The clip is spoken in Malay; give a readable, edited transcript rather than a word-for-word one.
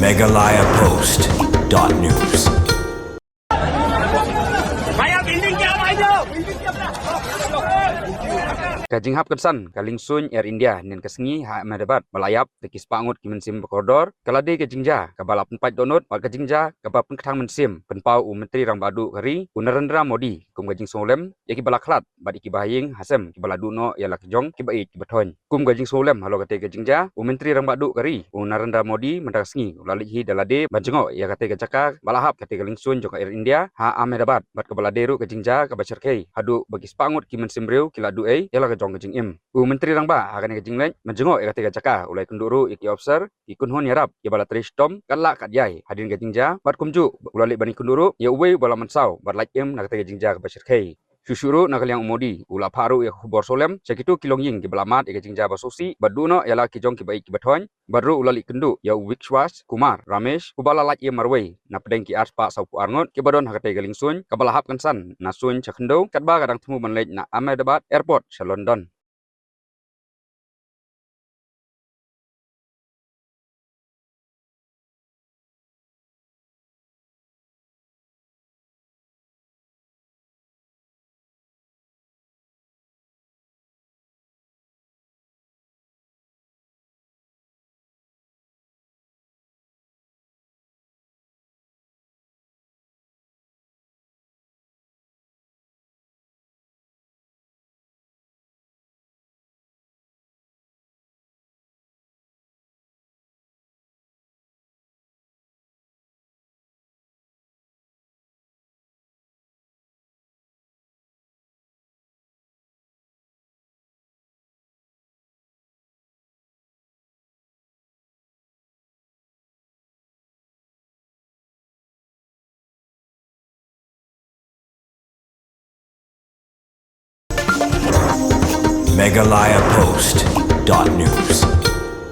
meghalayapost.news. Kajinghap kansan Liengsuiñ Air India nin kasengi Ahmedabad melayap tekis pangut ki mensim koridor kalade ke Jingjia kabalap Pait Dohnud wat ke Jingjia kabap ketang mensim penpau menteri rang badu kari Narendra Modi kum gajing solem yaki balaklat bad iki bahing hasem ki baladu no yala kejong ki bai ki bathon kum gajing solem halo kate ke Jingjia menteri rang badu kari Narendra Modi mendasengi ulali hi dalade banjengo ya kate ke Jaka balahap kate ke Liengsuiñ jong Air India Ahmedabad bat ke baladeru ke Jingjia ke Bacerkei hadu bagi pangut ki mensim riu kiladu yala jong kejing im menteri rang ba akan kejing lek menjengok ya kate jaka ulai kenduru iki officer ikun hon yarap ya bala tristom kala kat yai hadin kejing ja bat kumju ulali bani kenduru ya uwe bala mansau bat like im nak kate kejing ja ke Bacerkei Susuru nak liang umodi ula paru ya khubor solem sekitu kilong ying ki belamat ya kejing ja basosi baduno yala kijong ki baik ki bathon baru ulali kendu ya Wikswas Kumar Ramesh ubala like im marwei na pedeng ki aspa saupu arngot ki badon hakate Liengsuiñ kabalahap kansan nasuin chakhendo katba kadang temu banlej na Ahmedabad airport sa London. meghalayapost.news.